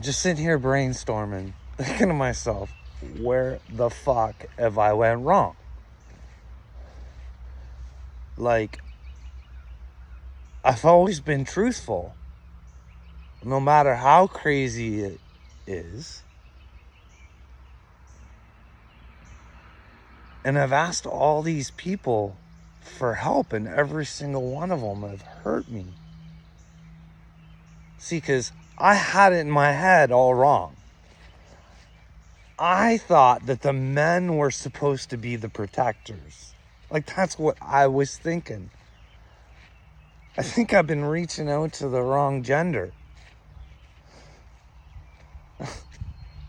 just sitting here brainstorming, thinking to myself, where the fuck have I went wrong? Like, I've always been truthful, no matter how crazy it is. And I've asked all these people for help, and every single one of them have hurt me. See, because I had it in my head all wrong. I thought that the men were supposed to be the protectors. Like, that's what I was thinking. I think I've been reaching out to the wrong gender.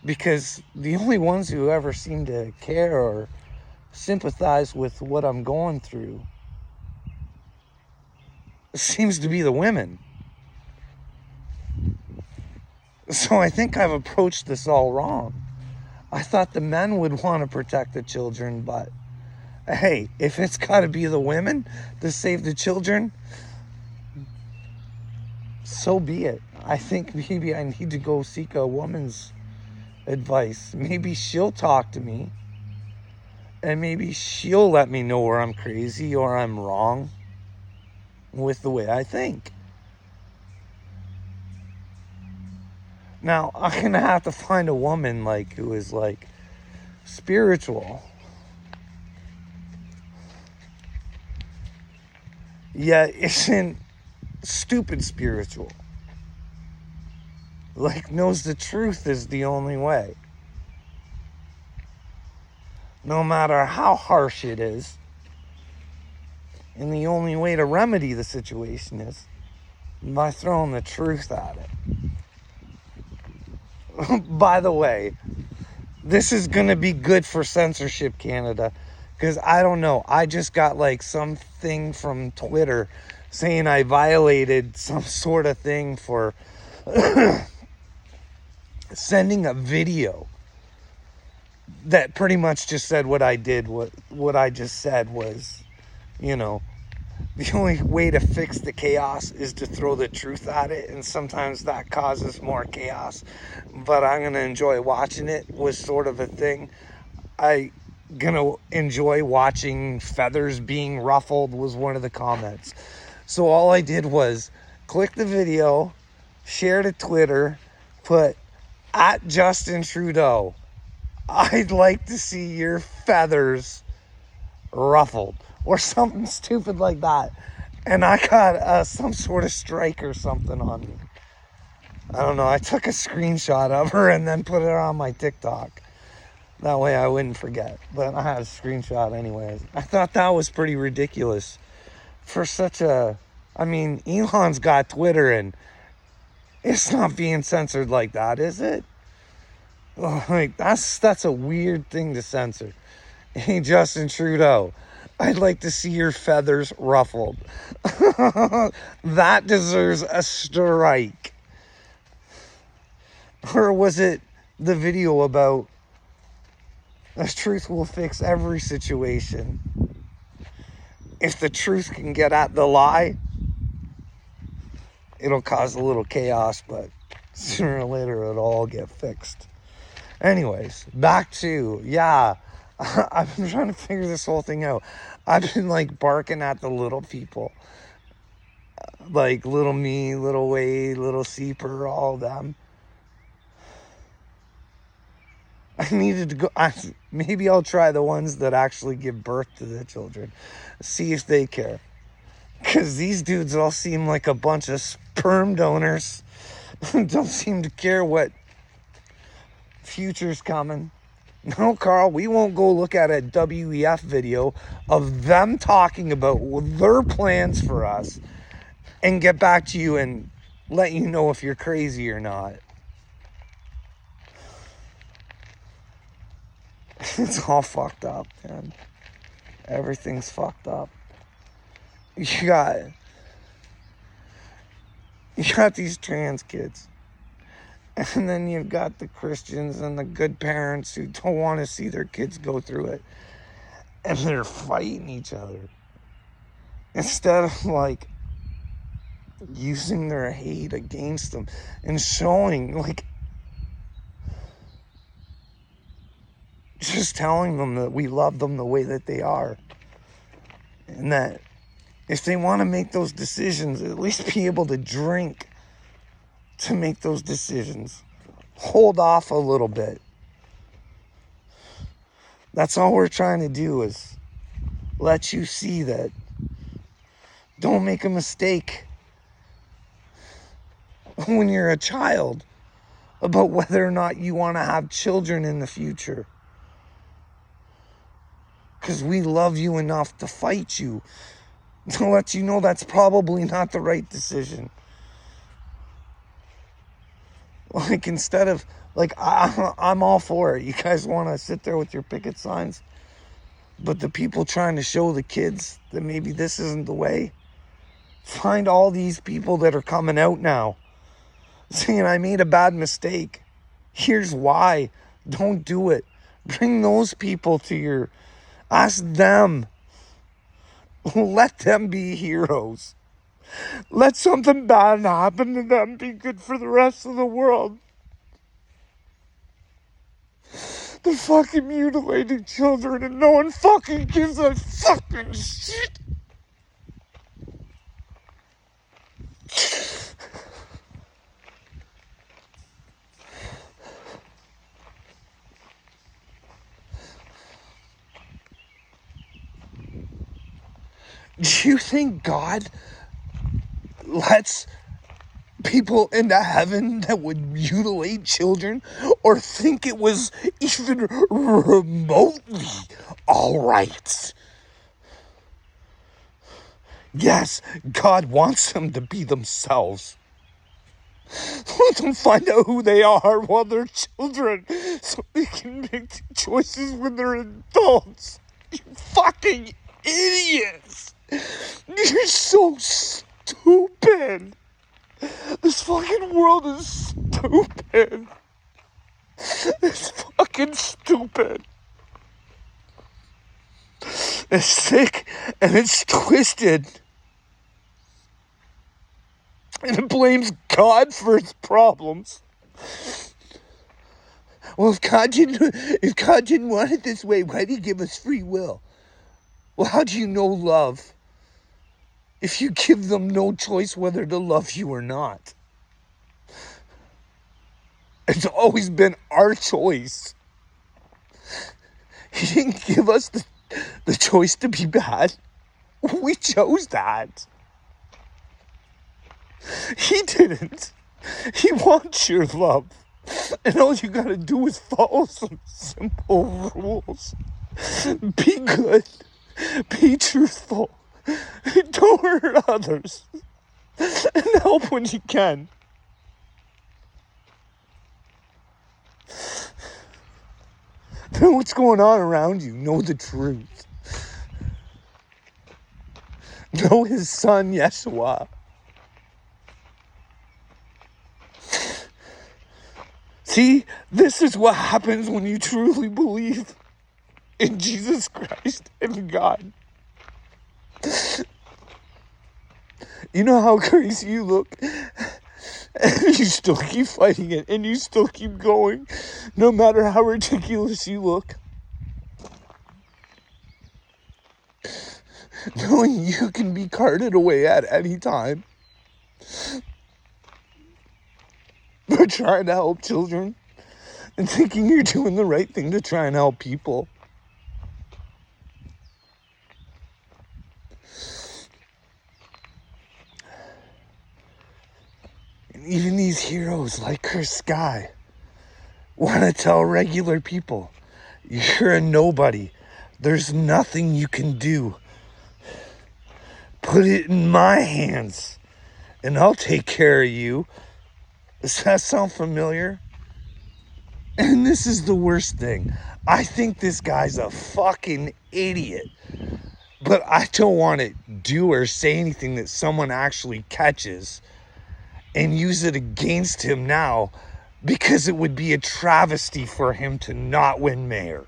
Because the only ones who ever seem to care or sympathize with what I'm going through seems to be the women. So I think I've approached this all wrong. I thought the men would want to protect the children, but hey, if it's got to be the women to save the children, so be it. I think maybe I need to go seek a woman's advice. Maybe she'll talk to me, and maybe she'll let me know where I'm crazy or I'm wrong with the way I think. Now, I'm going to have to find a woman who is spiritual. Yet isn't stupid spiritual. Knows the truth is the only way. No matter how harsh it is. And the only way to remedy the situation is by throwing the truth at it. By the way, this is going to be good for Censorship Canada, because I don't know, I just got something from Twitter saying I violated some sort of thing for sending a video that pretty much just said what I did. What I just said was, the only way to fix the chaos is to throw the truth at it, and sometimes that causes more chaos, but I'm going to enjoy watching it was sort of a thing. I gonna enjoy watching feathers being ruffled was one of the comments. So all I did was click the video, share to Twitter, put @Justin Trudeau, I'd like to see your feathers ruffled, or something stupid like that. And I got some sort of strike or something on me. I don't know. I took a screenshot of her and then put it on my TikTok. That way I wouldn't forget. But I had a screenshot anyways. I thought that was pretty ridiculous for such a... I mean, Elon's got Twitter and it's not being censored like that, is it? That's a weird thing to censor. Hey, Justin Trudeau, I'd like to see your feathers ruffled. That deserves a strike. Or was it the video about the truth will fix every situation? If the truth can get at the lie, it'll cause a little chaos, but sooner or later it'll all get fixed. Anyways, back to, I've been trying to figure this whole thing out. I've been barking at the little people. Little me, little Wade, little Seeper, all of them. I needed to go, maybe I'll try the ones that actually give birth to the children. See if they care. Because these dudes all seem like a bunch of sperm donors. Don't seem to care what future's coming. No, Carl, we won't go look at a WEF video of them talking about their plans for us and get back to you and let you know if you're crazy or not. It's all fucked up, man. Everything's fucked up. You got these trans kids. And then you've got the Christians and the good parents who don't want to see their kids go through it. And they're fighting each other. Instead of using their hate against them and showing just telling them that we love them the way that they are. And that if they want to make those decisions, at least be able to drink to make those decisions. Hold off a little bit. That's all we're trying to do, is let you see that. Don't make a mistake when you're a child about whether or not you want to have children in the future. Because we love you enough to fight you, to let you know that's probably not the right decision. Like, instead of, like, I'm all for it. You guys want to sit there with your picket signs, but the people trying to show the kids that maybe this isn't the way, find all these people that are coming out now saying, I made a bad mistake. Here's why. Don't do it. Bring those people to your... Ask them. Let them be heroes. Let something bad happen to them be good for the rest of the world. They're fucking mutilating children and no one fucking gives a fucking shit. Do you think God lets people into heaven that would mutilate children, or think it was even remotely all right? Yes, God wants them to be themselves. Let them find out who they are while they're children, so they can make choices when they're adults. You fucking idiots! You're so stupid! This fucking world is stupid. It's fucking stupid. It's sick and it's twisted. And it blames God for its problems. Well, if God didn't want it this way, why did he give us free will? Well, how do you know love if you give them no choice whether to love you or not? It's always been our choice. He didn't give us the choice to be bad. We chose that. He didn't. He wants your love. And all you gotta do is follow some simple rules. Be good. Be truthful. Don't hurt others. And help when you can. Know what's going on around you. Know the truth. Know his son, Yeshua. See, this is what happens when you truly believe in Jesus Christ and God. You know how crazy you look? And you still keep fighting it, and you still keep going, no matter how ridiculous you look. Knowing you can be carted away at any time. But trying to help children and thinking you're doing the right thing to try and help people. And even these heroes like Chris Sky want to tell regular people, you're a nobody. There's nothing you can do. Put it in my hands and I'll take care of you. Does that sound familiar? And this is the worst thing. I think this guy's a fucking idiot. But I don't want to do or say anything that someone actually catches and use it against him now, because it would be a travesty for him to not win mayor.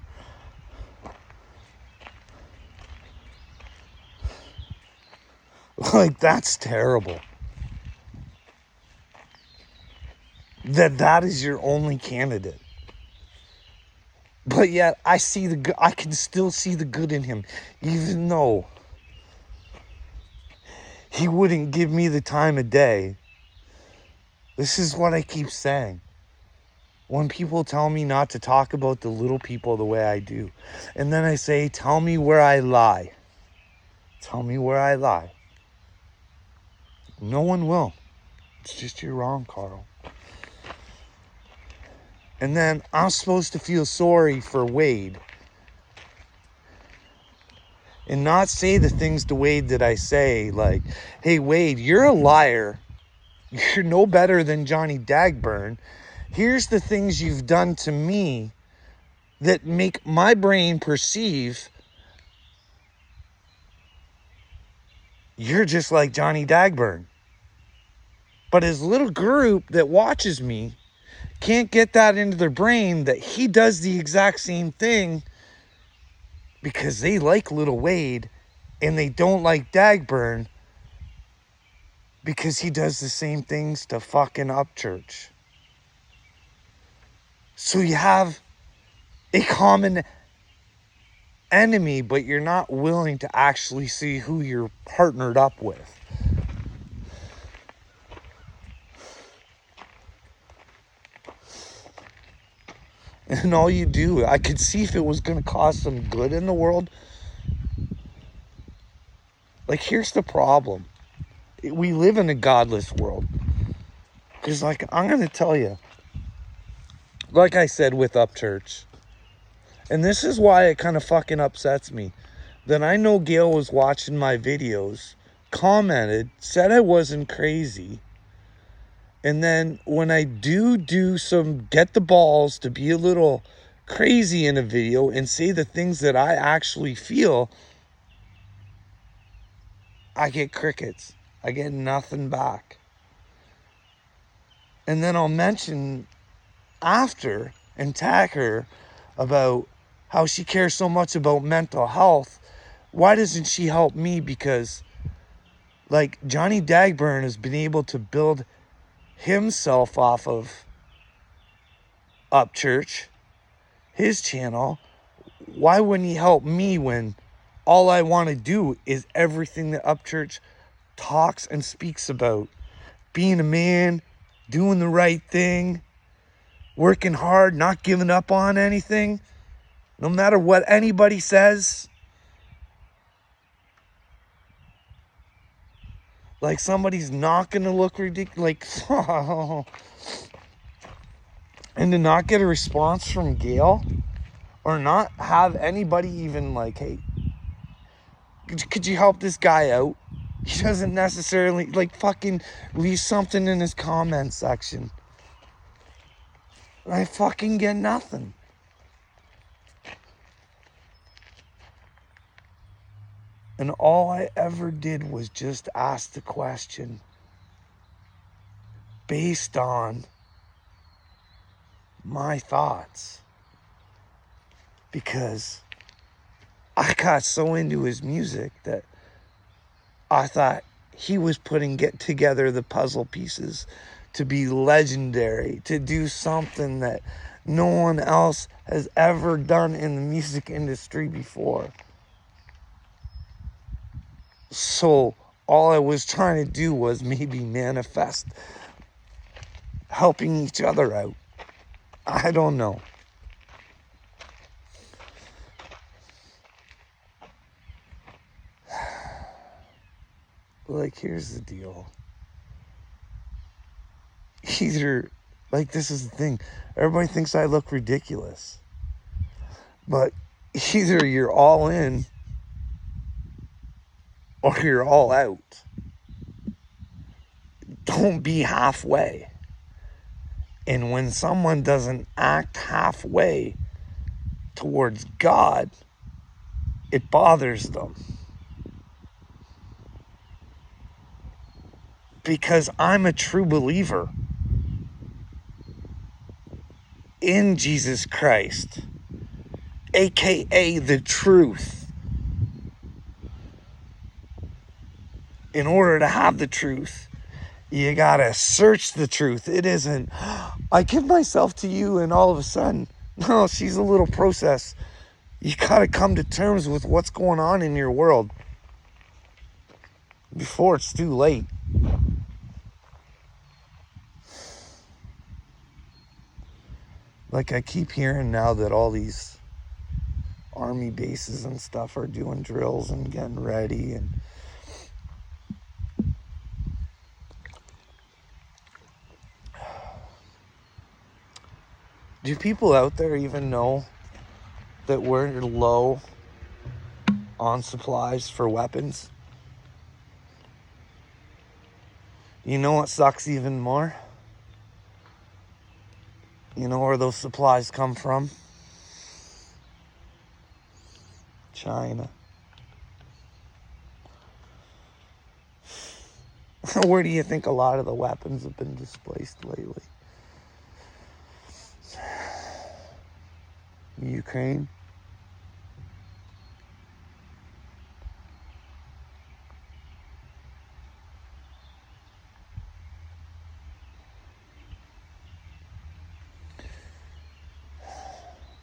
Like, that's terrible. That is your only candidate. But But yet I see the good. I can still see the good in him, even though he wouldn't give me the time of day. This is what I keep saying. When people tell me not to talk about the little people the way I do, and then I say, tell me where I lie. Tell me where I lie. No one will. It's just you're wrong, Carl. And then I'm supposed to feel sorry for Wade and not say the things to Wade that I say, like, hey, Wade, you're a liar. You're no better than Johnny Dagburn. Here's the things you've done to me that make my brain perceive you're just like Johnny Dagburn. But his little group that watches me can't get that into their brain that he does the exact same thing because they like Little Wade and they don't like Dagburn because he does the same things to fucking Upchurch. So you have a common enemy, but you're not willing to actually see who you're partnered up with. And all you do, I could see if it was going to cause some good in the world. Like, here's the problem. We live in a godless world. Because, like, I'm going to tell you, like I said with Upchurch, and this is why it kind of fucking upsets me, that I know Gail was watching my videos, commented, said I wasn't crazy, and then when I do some get the balls to be a little crazy in a video and say the things that I actually feel, I get crickets. I get nothing back. And then I'll mention after and tag her about how she cares so much about mental health. Why doesn't she help me? Because, like, Johnny Dagburn has been able to build himself off of Upchurch, his channel. Why wouldn't he help me when all I want to do is everything that Upchurch talks and speaks about? Being a man, doing the right thing, working hard, not giving up on anything, no matter what anybody says. Like somebody's not going to look ridiculous. Like, and to not get a response from Gail, or not have anybody even like, hey, could you help this guy out? He doesn't necessarily, like, fucking leave something in his comment section. I fucking get nothing. And all I ever did was just ask the question based on my thoughts. Because I got so into his music that I thought he was putting together the puzzle pieces to be legendary, to do something that no one else has ever done in the music industry before. So all I was trying to do was maybe manifest helping each other out. I don't know. Like, here's the deal. Either, like, this is the thing. Everybody thinks I look ridiculous. But either you're all in or you're all out. Don't be halfway. And when someone doesn't act halfway towards God, it bothers them. Because I'm a true believer in Jesus Christ, aka the truth. In order to have the truth, you gotta search the truth. It isn't, I give myself to you and all of a sudden, No, she's a little process. You gotta come to terms with what's going on in your world before it's too late. Like, I keep hearing now that all these army bases and stuff are doing drills and getting ready, and do people out there even know that we're low on supplies for weapons? You know what sucks even more? You know where those supplies come from? China. Where do you think a lot of the weapons have been displaced lately? Ukraine.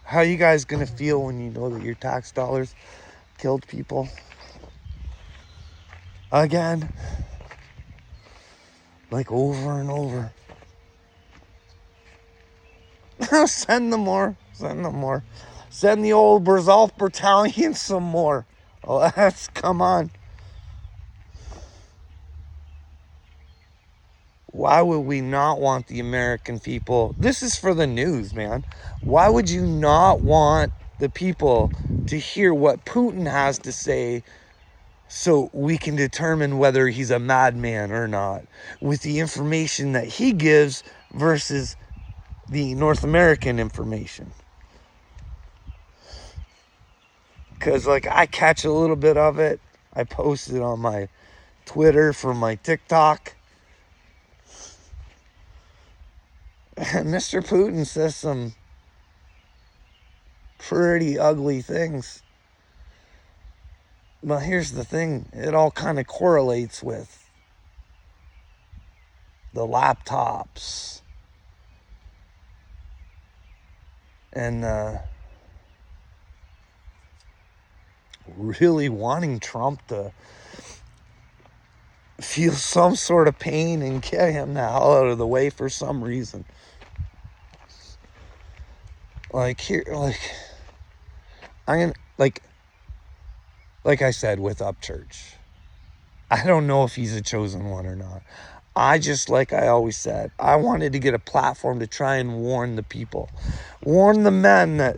How are you guys gonna feel when you know that your tax dollars killed people? Again. Like, over and over. Send them more. Send them more. Send the old Bergdorf Battalion some more. Let's come on. Why would we not want the American people? This is for the news, man. Why would you not want the people to hear what Putin has to say so we can determine whether he's a madman or not with the information that he gives versus the North American information? Because, like, I catch a little bit of it. I post it on my Twitter for my TikTok. And Mr. Putin says some pretty ugly things. But here's the thing. It all kind of correlates with the laptops and really wanting Trump to feel some sort of pain and get him the hell out of the way for some reason. Like, here, like I said with Upchurch, I don't know if he's a chosen one or not. Like I always said, I wanted to get a platform to try and warn the people, warn the men that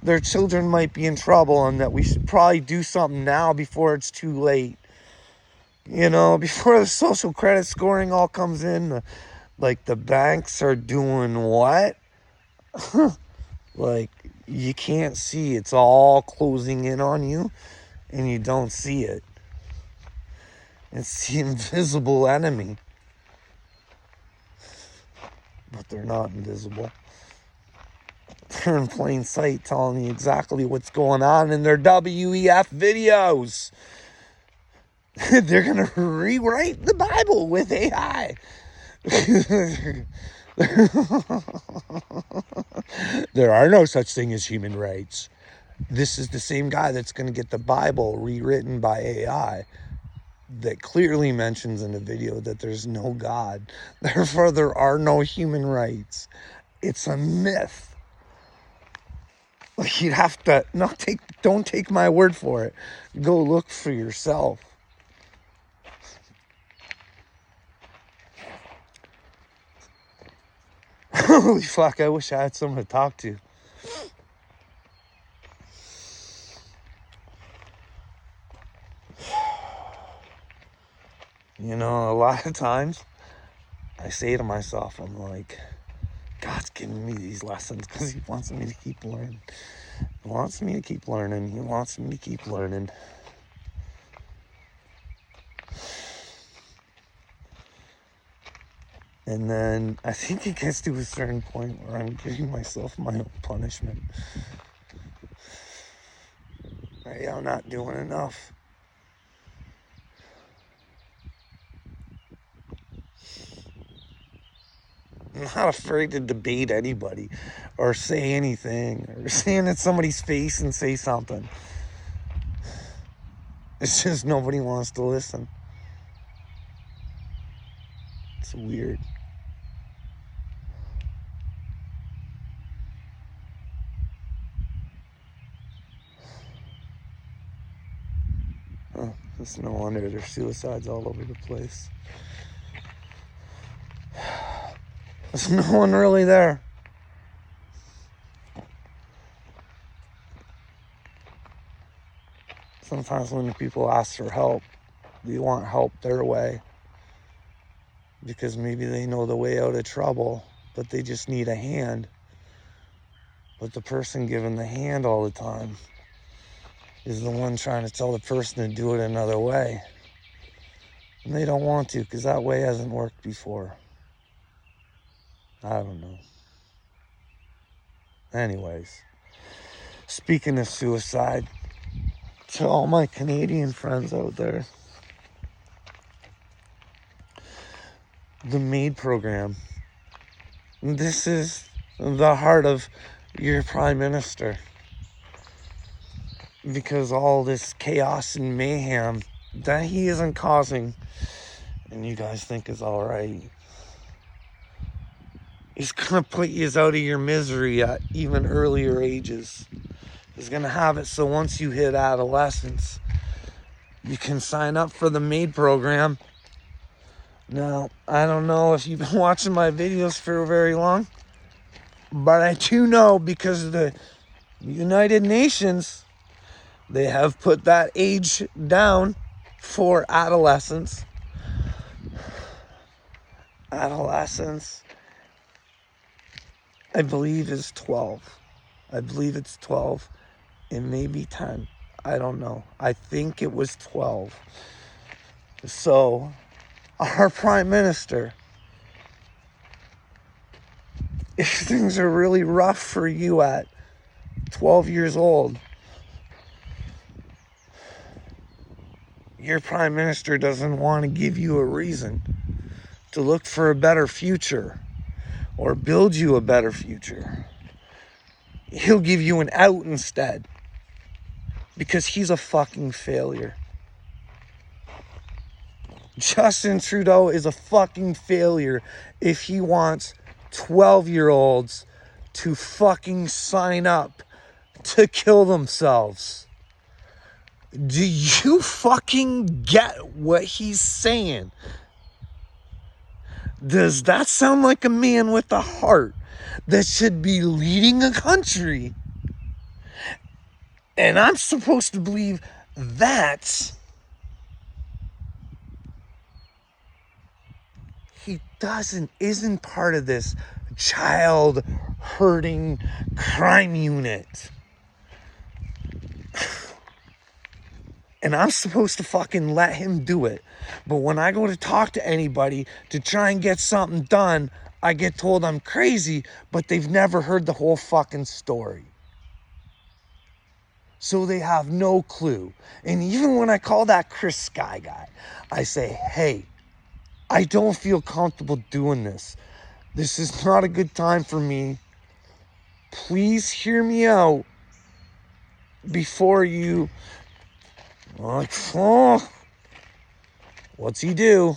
their children might be in trouble and that we should probably do something now before it's too late. You know, before the social credit scoring all comes in, like, the banks are doing what? Like, you can't see. It's all closing in on you, and you don't see it. It's the invisible enemy. But they're not invisible. They're in plain sight telling you exactly what's going on in their WEF videos. They're going to rewrite the Bible with AI. There are no such thing as human rights. This is the same guy that's going to get the Bible rewritten by AI that clearly mentions in the video that there's no God. Therefore, there are no human rights. It's a myth. Like, you'd have to don't take my word for it. Go look for yourself. Holy fuck, I wish I had someone to talk to. You know, a lot of times I say to myself, I'm like, God's giving me these lessons because he wants me to keep learning. He wants me to keep learning. He wants me to keep learning. And then I think it gets to a certain point where I'm giving myself my own punishment. Hey, I'm not doing enough. I'm not afraid to debate anybody or say anything or stand in somebody's face and say something. It's just nobody wants to listen. It's weird. Oh, it's no wonder there's suicides all over the place. There's no one really there. Sometimes when people ask for help, they want help their way because maybe they know the way out of trouble, but they just need a hand. But the person giving the hand all the time is the one trying to tell the person to do it another way. And they don't want to because that way hasn't worked before. I don't know. Anyways, speaking of suicide, to all my Canadian friends out there, the MAID program, this is the heart of your prime minister. Because all this chaos and mayhem that he isn't causing and you guys think is all right, he's going to put you out of your misery at even earlier ages. He's going to have it so once you hit adolescence, you can sign up for the MAID program. Now, I don't know if you've been watching my videos for very long, but I do know because of the United Nations, they have put that age down for adolescence. Adolescence, I believe, is 12. I believe it's 12. It may be 10. I don't know. I think it was 12. So, our prime minister, if things are really rough for you at 12 years old, your prime minister doesn't want to give you a reason to look for a better future or build you a better future. He'll give you an out instead because he's a fucking failure. Justin Trudeau is a fucking failure if he wants 12-year-olds to fucking sign up to kill themselves. Do you fucking get what he's saying? Does that sound like a man with a heart that should be leading a country? And I'm supposed to believe that he isn't part of this child hurting crime unit. And I'm supposed to fucking let him do it. But when I go to talk to anybody to try and get something done, I get told I'm crazy, but they've never heard the whole fucking story. So they have no clue. And even when I call that Chris Sky guy, I say, hey, I don't feel comfortable doing this. This is not a good time for me. Please hear me out before you... Like, oh, what's he do?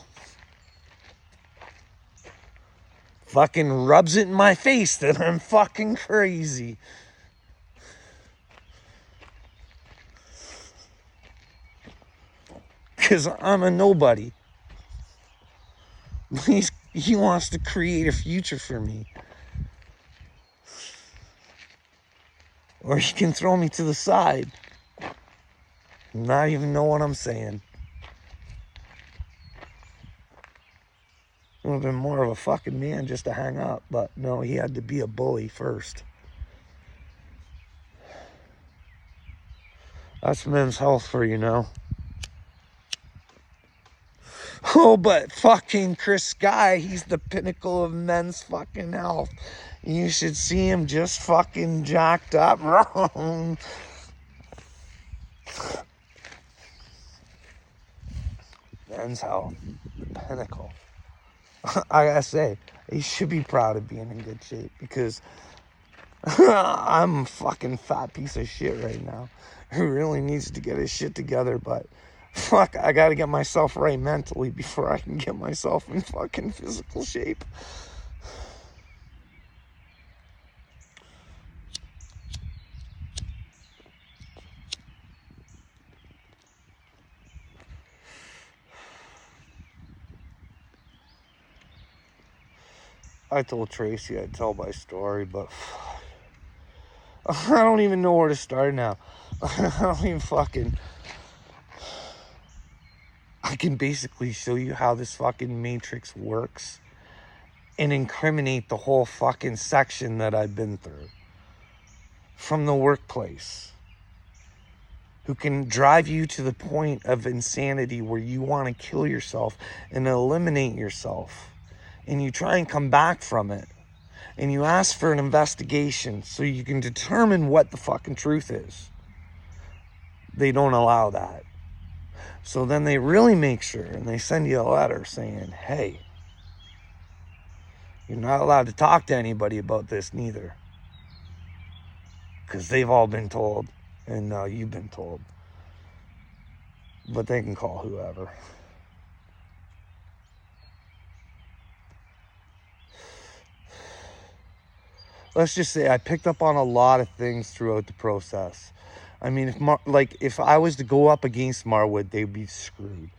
Fucking rubs it in my face that I'm fucking crazy. Because I'm a nobody. He wants to create a future for me. Or he can throw me to the side. Not even know what I'm saying. It would have been more of a fucking man just to hang up. But no, he had to be a bully first. That's Men's Health for you now. Oh, but fucking Chris Sky, he's the pinnacle of Men's fucking Health. You should see him just fucking jacked up. Men's Health, pinnacle. I gotta say, You should be proud of being in good shape, because I'm a fucking fat piece of shit right now who really needs to get his shit together, but fuck, I gotta get myself right mentally before I can get myself in fucking physical shape. I told Tracy I'd tell my story, but I don't even know where to start now. I don't even fucking... I can basically show you how this fucking matrix works and incriminate the whole fucking section that I've been through. From the workplace. Who can drive you to the point of insanity where you want to kill yourself and eliminate yourself. And you try and come back from it. And you ask for an investigation so you can determine what the fucking truth is. They don't allow that. So then they really make sure, and they send you a letter saying, hey, you're not allowed to talk to anybody about this neither. Because they've all been told, and now you've been told. But they can call whoever. Let's just say I picked up on a lot of things throughout the process. I mean, if I was to go up against Marwood, they'd be screwed.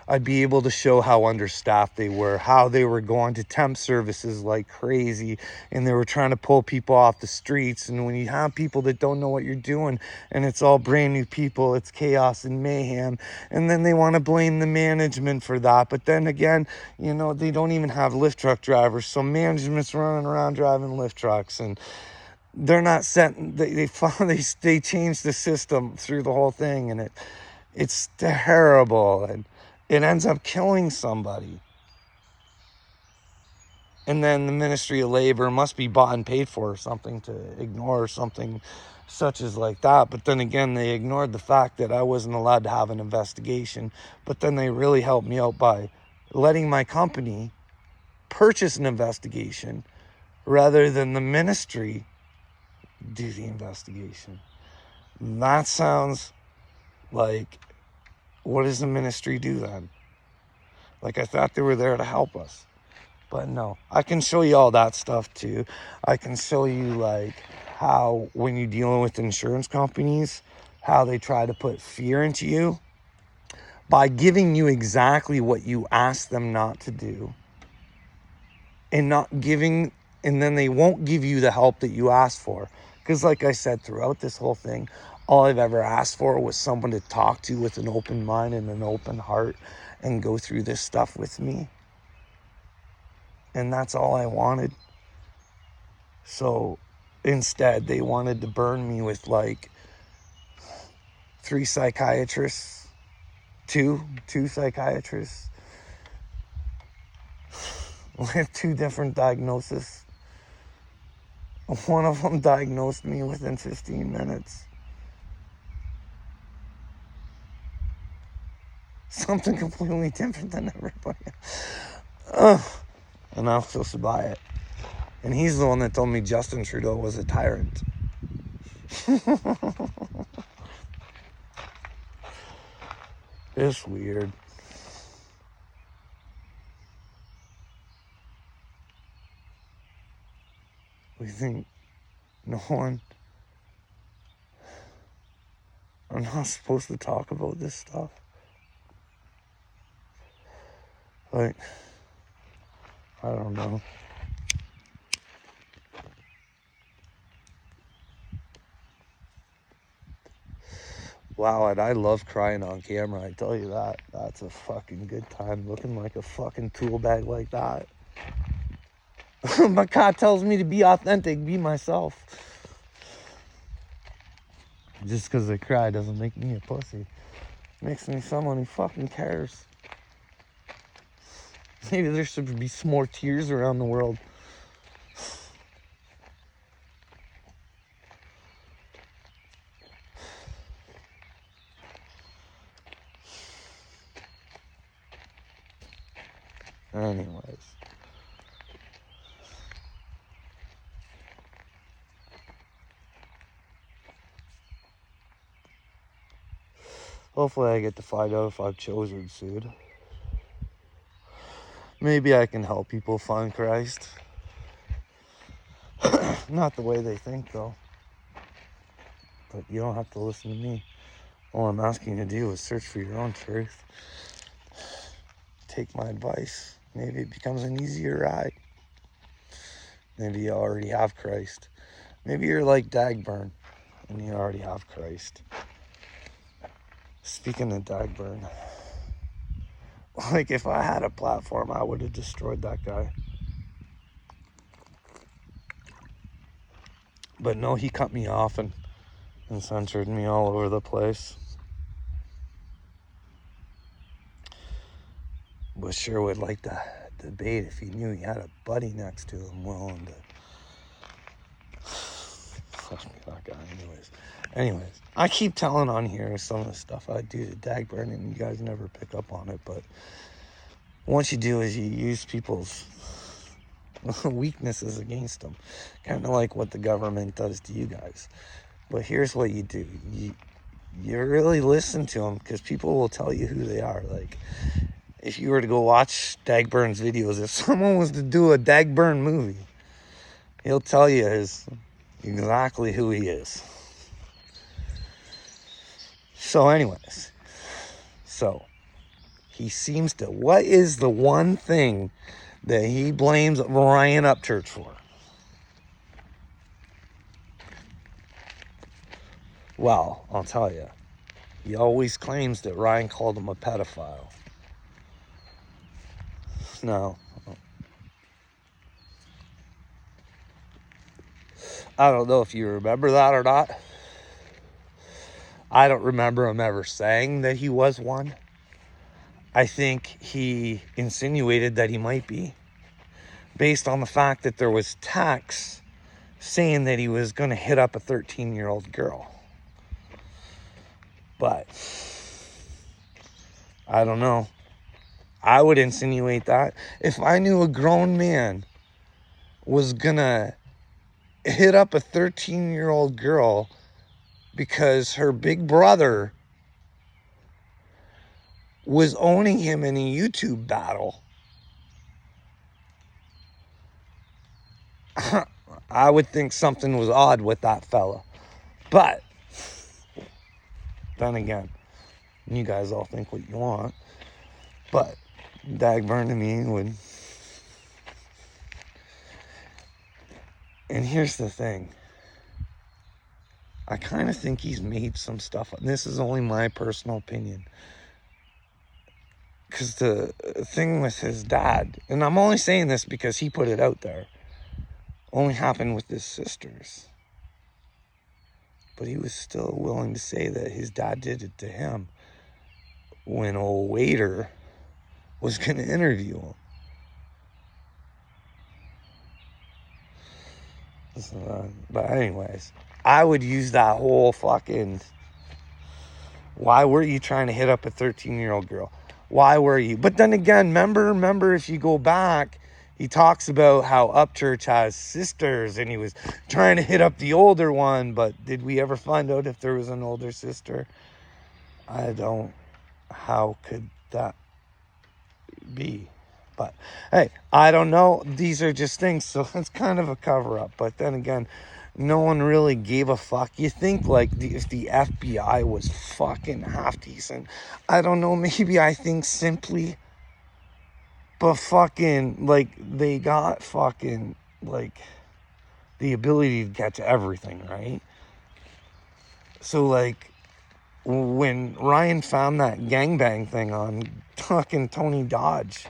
I'd be able to show how understaffed they were, how they were going to temp services like crazy, and they were trying to pull people off the streets. And when you have people that don't know what you're doing, and it's all brand new people, it's chaos and mayhem, and then they want to blame the management for that. But then again, you know, they don't even have lift truck drivers, so management's running around driving lift trucks, and they're not set. They changed the system through the whole thing, and it's terrible, and it ends up killing somebody. And then the Ministry of Labor must be bought and paid for or something to ignore something such as like that. But then again, they ignored the fact that I wasn't allowed to have an investigation. But then they really helped me out by letting my company purchase an investigation rather than the ministry do the investigation. That sounds like, what does the ministry do then? Like, I thought they were there to help us. But no, I can show you all that stuff too. I can show you like how when you're dealing with insurance companies, how they try to put fear into you by giving you exactly what you ask them not to do. And then they won't give you the help that you asked for. Because like I said, throughout this whole thing, all I've ever asked for was someone to talk to with an open mind and an open heart and go through this stuff with me. And that's all I wanted. So instead, they wanted to burn me with like 3 psychiatrists, two psychiatrists with 2 different diagnoses. One of them diagnosed me within 15 minutes. Something completely different than everybody else. And I'm supposed to buy it. And he's the one that told me Justin Trudeau was a tyrant. It's weird. We think no one... I'm not supposed to talk about this stuff. Like, I don't know. Wow, and I love crying on camera, I tell you that. That's a fucking good time, looking like a fucking tool bag like that. My God tells me to be authentic, be myself. Just because I cry doesn't make me a pussy. Makes me someone who fucking cares. Maybe there should be some more tears around the world. Anyways. Hopefully I get to find out if I've chosen soon. Maybe I can help people find Christ. Not the way they think, though. But you don't have to listen to me. All I'm asking you to do is search for your own truth. Take my advice. Maybe it becomes an easier ride. Maybe you already have Christ. Maybe you're like Dagburn and you already have Christ. Speaking of Dagburn, like if I had a platform, I would have destroyed that guy. But no, he cut me off and censored me all over the place. But sure would like to debate if he knew he had a buddy next to him willing to... Fuck that guy anyways. I keep telling on here some of the stuff I do to Dagburn and you guys never pick up on it, but what you do is you use people's weaknesses against them. Kind of like what the government does to you guys. But here's what you do. You really listen to them because people will tell you who they are. Like, if you were to go watch Dagburn's videos, if someone was to do a Dagburn movie, he'll tell you exactly who he is. So anyways, he seems to, what is the one thing that he blames Ryan Upchurch for? Well, I'll tell you. He always claims that Ryan called him a pedophile. No. I don't know if you remember that or not. I don't remember him ever saying that he was one. I think he insinuated that he might be, based on the fact that there was texts saying that he was going to hit up a 13-year-old girl. But I don't know. I would insinuate that. If I knew a grown man was going to hit up a 13-year-old girl because her big brother was owning him in a YouTube battle, I would think something was odd with that fella. But then again, you guys all think what you want, but Dagburn to me would. And here's the thing. I kind of think he's made some stuff. And this is only my personal opinion. Because the thing with his dad, and I'm only saying this because he put it out there, only happened with his sisters. But he was still willing to say that his dad did it to him when old waiter was going to interview him. But anyways, I would use that whole fucking, why were you trying to hit up a 13-year-old girl? Why were you? But then again, remember if you go back, he talks about how Upchurch has sisters and he was trying to hit up the older one, but did we ever find out if there was an older sister? How could that be? But hey, I don't know. These are just things, so it's kind of a cover-up. But then again, no one really gave a fuck. You think like if the FBI was fucking half decent, I don't know, maybe I think simply, but fucking like they got fucking like the ability to get to everything, right? So like when Ryan found that gangbang thing on fucking Tony Dodge,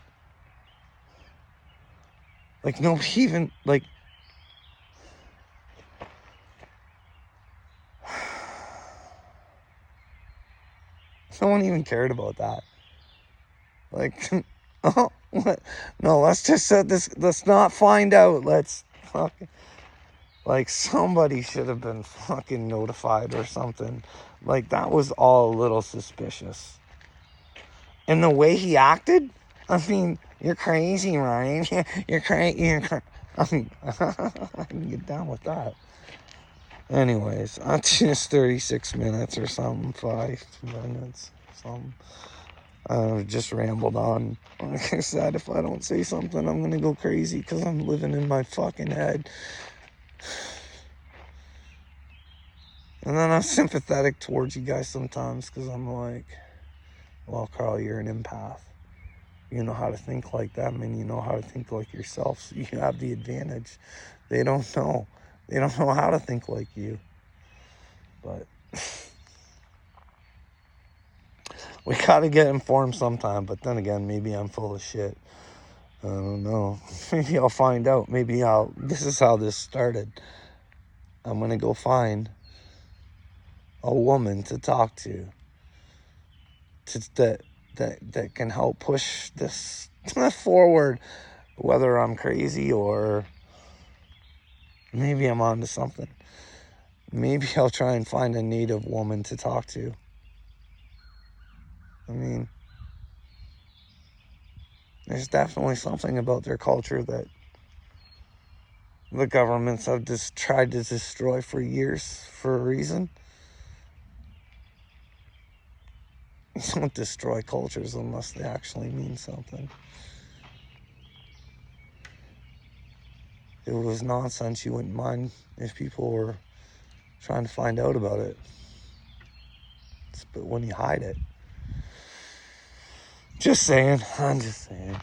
like nobody even like, no one even cared about that. Like, oh, what? No, let's just set this. Let's not find out. Let's fucking, like, somebody should have been fucking notified or something. Like, that was all a little suspicious. And the way he acted, I mean, you're crazy, Ryan. You're crazy. I mean, I can get down with that. Anyways, just 36 minutes or something, 5 minutes, something. I just rambled on. Like I said, if I don't say something, I'm gonna go crazy because I'm living in my fucking head. And then I'm sympathetic towards you guys sometimes because I'm like, well, Carl, you're an empath. You know how to think like them, and you know how to think like yourself, so you have the advantage. They don't know. They don't know how to think like you. But we gotta get informed sometime. But then again, maybe I'm full of shit. I don't know. Maybe I'll find out. This is how this started. I'm gonna go find a woman to talk to that can help push this forward, whether I'm crazy or maybe I'm onto something. Maybe I'll try and find a native woman to talk to. I mean, there's definitely something about their culture that the governments have just tried to destroy for years for a reason. You don't destroy cultures unless they actually mean something. If it was nonsense, you wouldn't mind if people were trying to find out about it. But when you hide it, just saying, I'm just saying.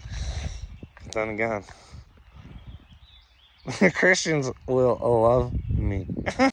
Then again, Christians will love me.